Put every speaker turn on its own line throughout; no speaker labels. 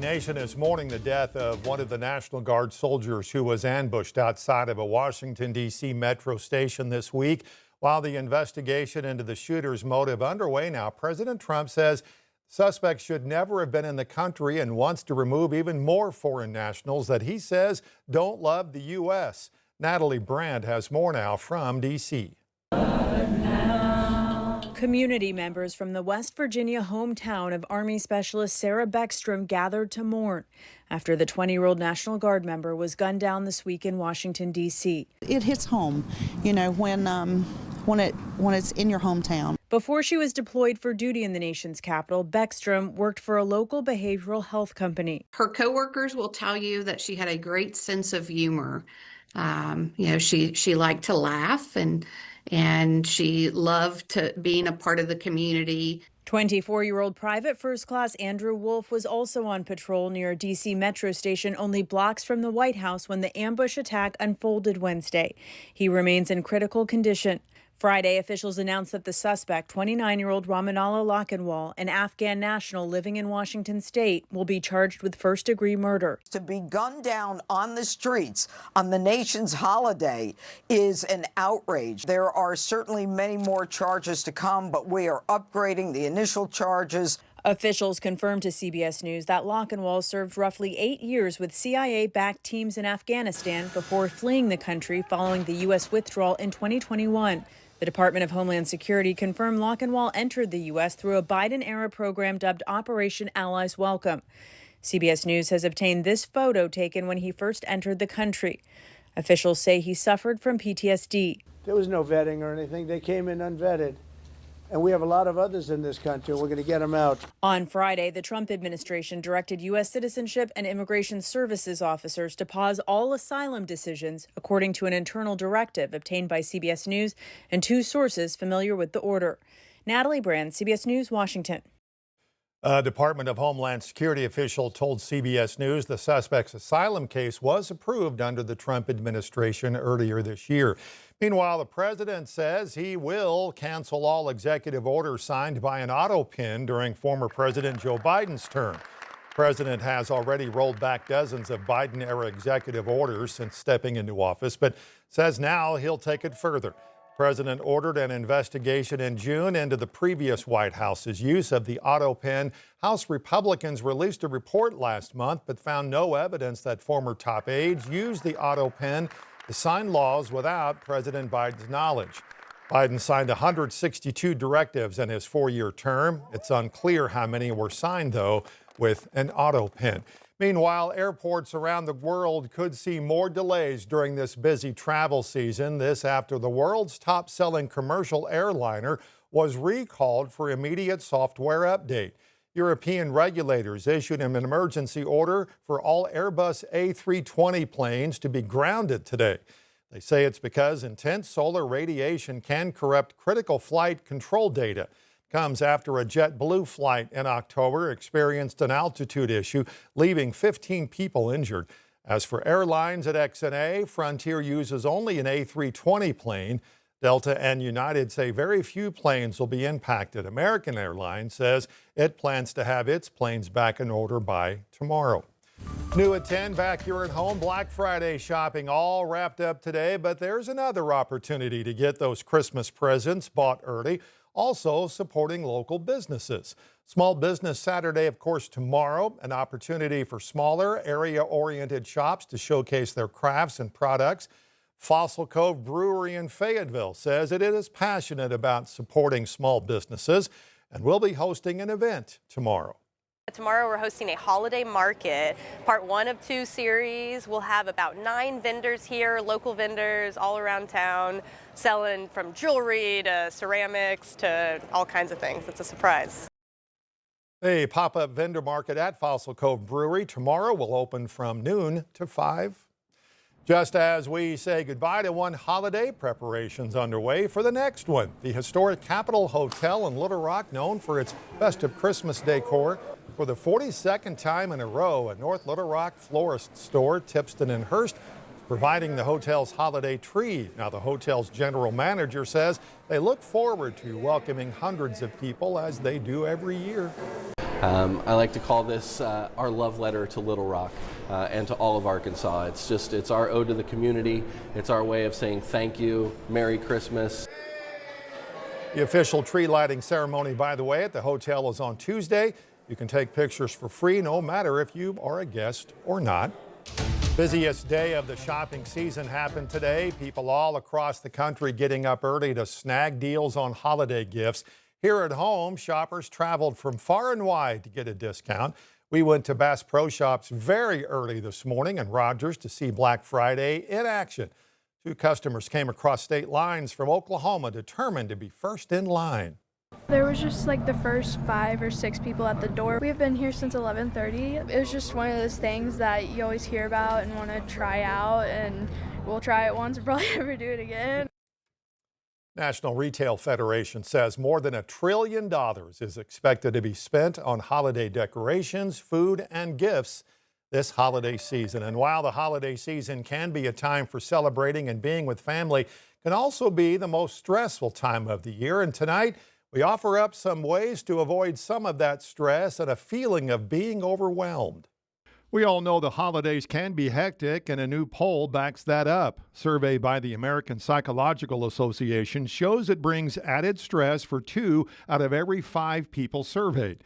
The nation is mourning the death of one of the National Guard soldiers who was ambushed outside of a Washington, D.C. metro station this week. While the investigation into the shooter's motive underway now, President Trump says suspects should never have been in the country and wants to remove even more foreign nationals that he says don't love the U.S. Natalie Brand has more now from D.C.
Community members from the West Virginia hometown of Army Specialist Sarah Beckstrom gathered to mourn after the 20-year-old National Guard member was gunned down this week in Washington, D.C.
It hits home, you know, when it's in your hometown.
Before she was deployed for duty in the nation's capital, Beckstrom worked for a local behavioral health company.
Her coworkers will tell you that she had a great sense of humor. She liked to laugh and she loved being a part of the community.
24-year-old Private First Class Andrew Wolf was also on patrol near a D.C. metro station only blocks from the White House when the ambush attack unfolded Wednesday. He remains in critical condition. Friday, officials announced that the suspect, 29-year-old Ramanallah Lakhanwal, an Afghan national living in Washington state, will be charged with first-degree murder.
To be gunned down on the streets on the nation's holiday is an outrage. There are certainly many more charges to come, but we are upgrading the initial charges.
Officials confirmed to CBS News that Lakhanwal served roughly 8 years with CIA-backed teams in Afghanistan before fleeing the country following the U.S. withdrawal in 2021. The Department of Homeland Security confirmed Lakhanwal entered the U.S. through a Biden-era program dubbed Operation Allies Welcome. CBS News has obtained this photo taken when he first entered the country. Officials say he suffered from PTSD.
There was no vetting or anything. They came in unvetted. And we have a lot of others in this country. We're going to get them out.
On Friday, the Trump administration directed U.S. Citizenship and Immigration Services officers to pause all asylum decisions, according to an internal directive obtained by CBS News and two sources familiar with the order. Natalie Brand, CBS News, Washington.
A Department of Homeland Security official told CBS News the suspect's asylum case was approved under the Trump administration earlier this year. Meanwhile, the president says he will cancel all executive orders signed by an auto pin during former President Joe Biden's term. The president has already rolled back dozens of Biden-era executive orders since stepping into office, but says now he'll take it further. The president ordered an investigation in June into the previous White House's use of the auto pen. House Republicans released a report last month, but found no evidence that former top aides used the auto pen to sign laws without President Biden's knowledge. Biden signed 162 directives in his four-year term. It's unclear how many were signed, though, with an auto pen. Meanwhile, airports around the world could see more delays during this busy travel season. This after the world's top-selling commercial airliner was recalled for immediate software update. European regulators issued an emergency order for all Airbus A320 planes to be grounded today. They say it's because intense solar radiation can corrupt critical flight control data. Comes after a JetBlue flight in October experienced an altitude issue, leaving 15 people injured. As for airlines at XNA, Frontier uses only an A320 plane. Delta and United say very few planes will be impacted. American Airlines says it plans to have its planes back in order by tomorrow. New at 10, back here at home. Black Friday shopping all wrapped up today, but there's another opportunity to get those Christmas presents bought early. Also supporting local businesses. Small Business Saturday, of course, tomorrow, an opportunity for smaller area-oriented shops to showcase their crafts and products. Fossil Cove Brewery in Fayetteville says it is passionate about supporting small businesses and will be hosting an event tomorrow.
Tomorrow we're hosting a holiday market, part 1 of 2 series. We'll have about 9 vendors here, local vendors all around town, selling from jewelry to ceramics to all kinds of things. It's a surprise.
A pop-up vendor market at Fossil Cove Brewery tomorrow will open from noon to 5. Just as we say goodbye to one holiday, preparations underway for the next one. The historic Capitol Hotel in Little Rock, known for its festive Christmas decor. For the 42nd time in a row, a North Little Rock florist store, Tipston and Hurst, providing the hotel's holiday tree. Now, the hotel's general manager says they look forward to welcoming hundreds of people as they do every year.
I like to call this our love letter to Little Rock and to all of Arkansas. It's our ode to the community. It's our way of saying thank you, Merry Christmas.
The official tree lighting ceremony, by the way, at the hotel is on Tuesday. You can take pictures for free, no matter if you are a guest or not. Busiest day of the shopping season happened today. People all across the country getting up early to snag deals on holiday gifts. Here at home, shoppers traveled from far and wide to get a discount. We went to Bass Pro Shops very early this morning and Rogers to see Black Friday in action. 2 customers came across state lines from Oklahoma determined to be first in line.
There was just like the first 5 or 6 people at the door. We've been here since 11:30. It was just one of those things that you always hear about and want to try out, and we'll try it once and probably never do it again.
National Retail Federation says more than $1 trillion is expected to be spent on holiday decorations, food, and gifts this holiday season. And while the holiday season can be a time for celebrating and being with family, it can also be the most stressful time of the year. And tonight, we offer up some ways to avoid some of that stress and a feeling of being overwhelmed. We all know the holidays can be hectic, and a new poll backs that up. Survey by the American Psychological Association shows it brings added stress for 2 out of every 5 people surveyed.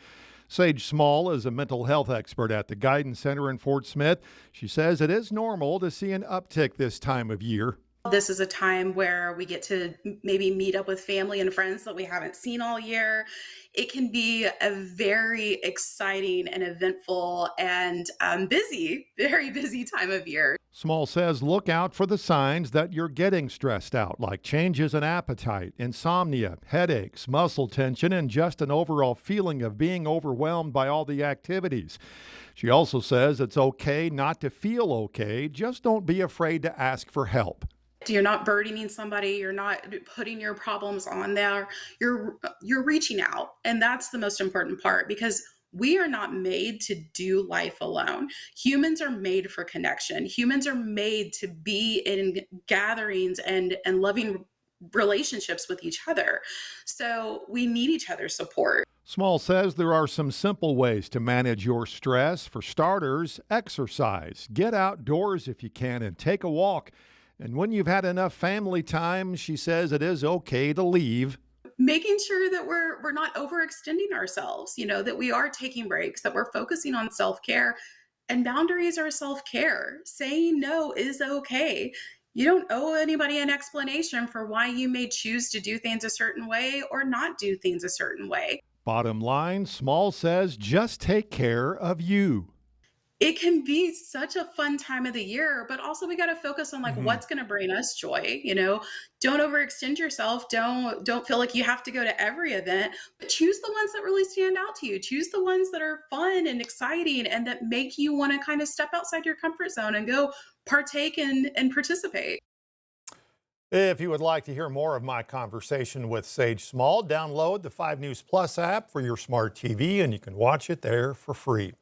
Sage Small is a mental health expert at the Guidance Center in Fort Smith. She says it is normal to see an uptick this time of year.
This is a time where we get to maybe meet up with family and friends that we haven't seen all year. It can be a very exciting and eventful and very busy time of year.
Small says look out for the signs that you're getting stressed out, like changes in appetite, insomnia, headaches, muscle tension, and just an overall feeling of being overwhelmed by all the activities. She also says it's okay not to feel okay, just don't be afraid to ask for help.
You're not burdening somebody, you're not putting your problems on there, you're reaching out. And that's the most important part, because we are not made to do life alone. Humans are made for connection. Humans are made to be in gatherings and loving relationships with each other. So we need each other's support.
Small says there are some simple ways to manage your stress. For starters, exercise. Get outdoors if you can and take a walk. And when you've had enough family time, she says it is okay to leave.
Making sure that we're not overextending ourselves, that we are taking breaks, that we're focusing on self-care, and boundaries are self-care. Saying no is okay. You don't owe anybody an explanation for why you may choose to do things a certain way or not do things a certain way.
Bottom line, Small says just take care of you.
It can be such a fun time of the year, but also we got to focus on what's going to bring us joy. Don't overextend yourself. Don't feel like you have to go to every event, but choose the ones that really stand out to you. Choose the ones that are fun and exciting and that make you want to kind of step outside your comfort zone and go partake and participate.
If you would like to hear more of my conversation with Sage Small, download the 5 News Plus app for your smart TV and you can watch it there for free.